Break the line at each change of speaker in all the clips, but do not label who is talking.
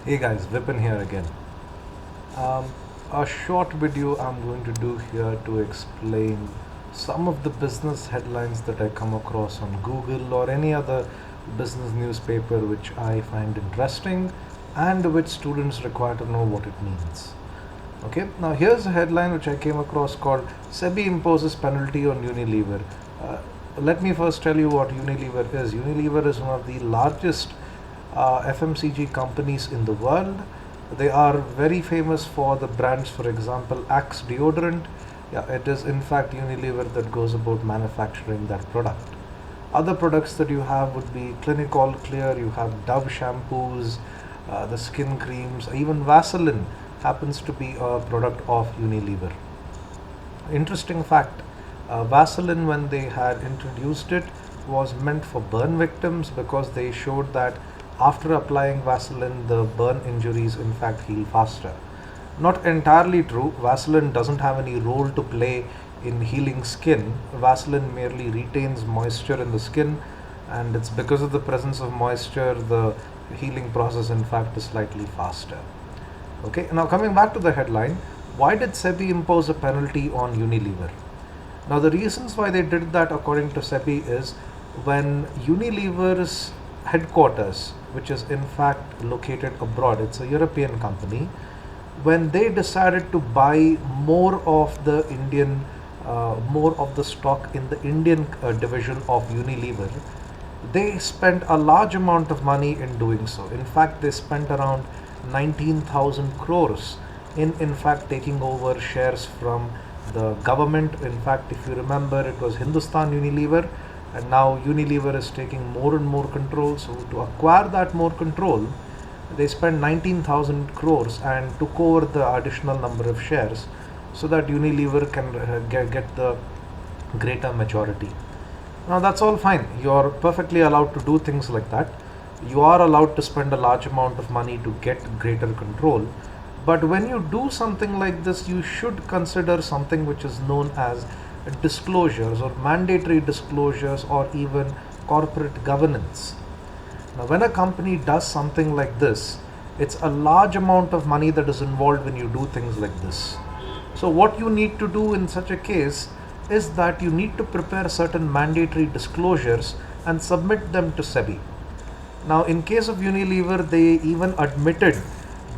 Hey guys, Vipin here again. Um, a short video I'm going to do here to explain some of the business headlines that I come across on Google or any other business newspaper which I find interesting and which students require to know what it means. Okay, now here's a headline which I came across called SEBI imposes penalty on Unilever. Uh, Let me first tell you what Unilever is. Unilever is one of the largest FMCG companies in the world. They are very famous for the brands, for example, Axe deodorant. Yeah, it is in fact Unilever that goes about manufacturing that product. Other products that you have would be Clinic All Clear, you have Dove shampoos, the skin creams, even Vaseline happens to be a product of Unilever. Interesting fact, Vaseline, when they had introduced it, was meant for burn victims because they showed that after applying Vaseline, the burn injuries in fact heal faster. Not entirely true. Vaseline doesn't have any role to play in healing skin. Vaseline merely retains moisture in the skin, and it's because of the presence of moisture the healing process in fact is slightly faster. Okay, now coming back to the headline, why did SEBI impose a penalty on Unilever? Now, the reasons why they did that, according to SEBI, is when Unilever's headquarters, which is in fact located abroad, it's a European company, when they decided to buy more of the stock in the Indian division of Unilever, they spent a large amount of money in doing so. In fact, they spent around 19,000 crores in fact taking over shares from the government. In fact, if you remember, it was Hindustan Unilever, and now Unilever is taking more and more control. So to acquire that more control, they spent 19,000 crores and took over the additional number of shares so that Unilever can get the greater majority. Now that's all fine. You're perfectly allowed to do things like that. You are allowed to spend a large amount of money to get greater control. But when you do something like this, you should consider something which is known as disclosures or mandatory disclosures or even corporate governance. Now, when a company does something like this, it's a large amount of money that is involved when you do things like this. So, what you need to do in such a case is that you need to prepare certain mandatory disclosures and submit them to SEBI. Now, in case of Unilever, they even admitted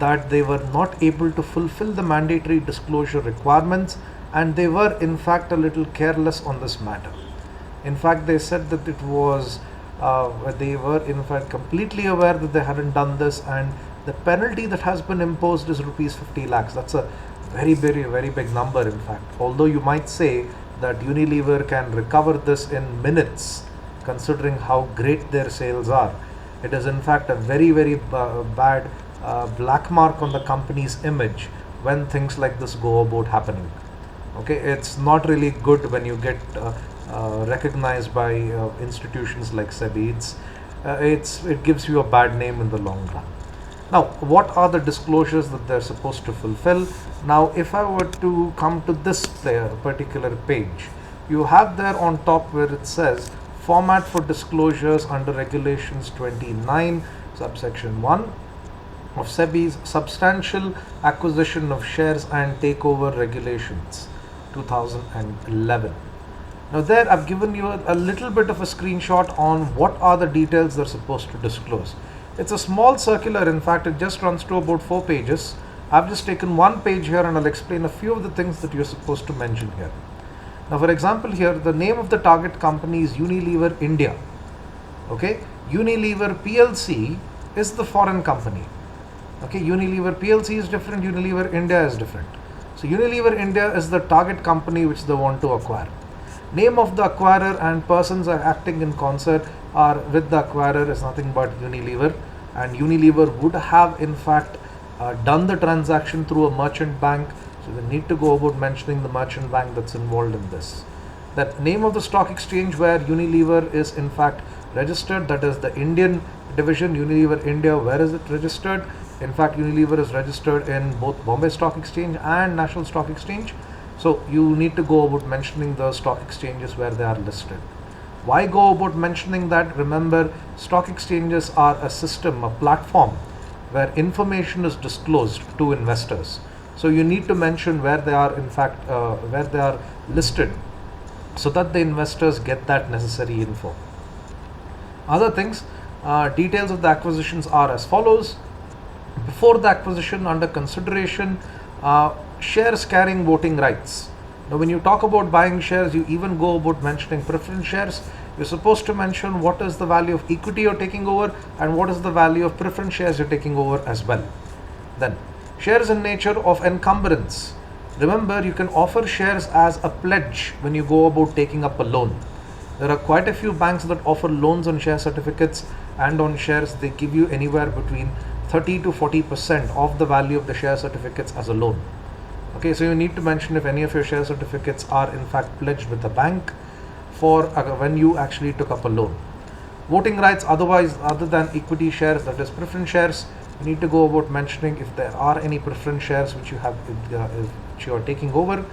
that they were not able to fulfill the mandatory disclosure requirements, and they were in fact a little careless on this matter. In fact, they said that they were in fact completely aware that they hadn't done this, and the penalty that has been imposed is rupees 50 lakhs. That's a very big number, in fact. Although you might say that Unilever can recover this in minutes, considering how great their sales are. It is in fact a very bad black mark on the company's image when things like this go about happening. Okay, it's not really good when you get recognized by institutions like SEBI. It gives you a bad name in the long run. Now, what are the disclosures that they're supposed to fulfill? Now, if I were to come to this particular page, you have there on top where it says format for disclosures under regulations 29 subsection 1 of SEBI's substantial acquisition of shares and takeover regulations 2011. Now there I've given you a little bit of a screenshot on what are the details they're supposed to disclose. It's a small circular, in fact it just runs to about 4 pages. I've just taken one page here and I'll explain a few of the things that you're supposed to mention here. Now for example here, the name of the target company is Unilever India. Okay, Unilever PLC is the foreign company. Okay, Unilever PLC is different, Unilever India is different. So Unilever India is the target company which they want to acquire. Name of the acquirer and persons are acting in concert are with the acquirer is nothing but Unilever, and Unilever would have in fact done the transaction through a merchant bank, so they need to go about mentioning the merchant bank that's involved in this. That name of the stock exchange where Unilever is in fact registered, that is the Indian division, Unilever India. Where is it registered? In fact, Unilever is registered in both Bombay Stock Exchange and National Stock Exchange. So you need to go about mentioning the stock exchanges where they are listed. Why go about mentioning that? Remember, stock exchanges are a system, a platform where information is disclosed to investors. So you need to mention where they are, in fact, where they are listed, so that the investors get that necessary info. Other things, details of the acquisitions are as follows. Before the acquisition, under consideration, shares carrying voting rights. Now, when you talk about buying shares, you even go about mentioning preference shares. You're supposed to mention what is the value of equity you're taking over and what is the value of preference shares you're taking over as well. Then, shares in nature of encumbrance. Remember, you can offer shares as a pledge when you go about taking up a loan. There are quite a few banks that offer loans on share certificates and on shares. They give you anywhere between 30 to 40% of the value of the share certificates as a loan. Okay, so you need to mention if any of your share certificates are in fact pledged with the bank for when you actually took up a loan. Voting rights otherwise, other than equity shares, that is preference shares, you need to go about mentioning if there are any preference shares which you have, which you are taking over.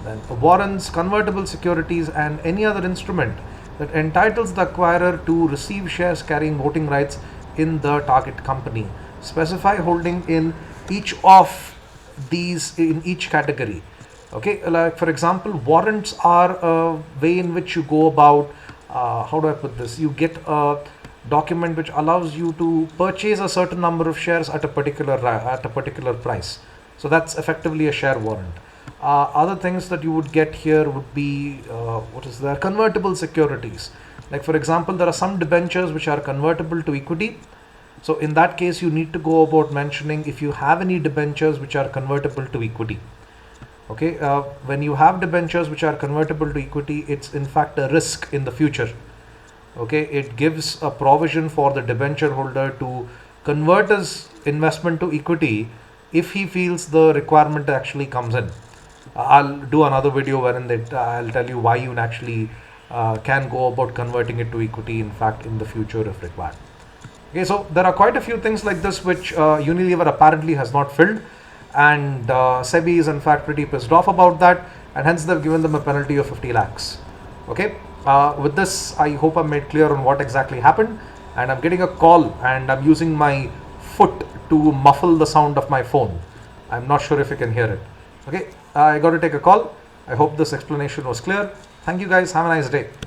Then warrants, convertible securities, and any other instrument that entitles the acquirer to receive shares carrying voting rights in the target company. Specify holding in each of these, in each category. Okay, like for example, warrants are a way in which you go about, how do I put this? You get a document which allows you to purchase a certain number of shares at a particular price. So that's effectively a share warrant. Other things that you would get here would be what is there? Convertible securities. Like for example, there are some debentures which are convertible to equity. So in that case, you need to go about mentioning if you have any debentures which are convertible to equity. Okay, when you have debentures which are convertible to equity, it's in fact a risk in the future. Okay, it gives a provision for the debenture holder to convert his investment to equity if he feels the requirement actually comes in. I'll do another video wherein I'll tell you why you actually can go about converting it to equity, in fact, in the future if required. Okay, so there are quite a few things like this which Unilever apparently has not filled, and SEBI is in fact pretty pissed off about that, and hence they've given them a penalty of 50 lakhs. Okay, with this, I hope I'm made clear on what exactly happened, and I'm getting a call and I'm using my foot to muffle the sound of my phone. I'm not sure if you can hear it. Okay, I got to take a call. I hope this explanation was clear. Thank you guys. Have a nice day.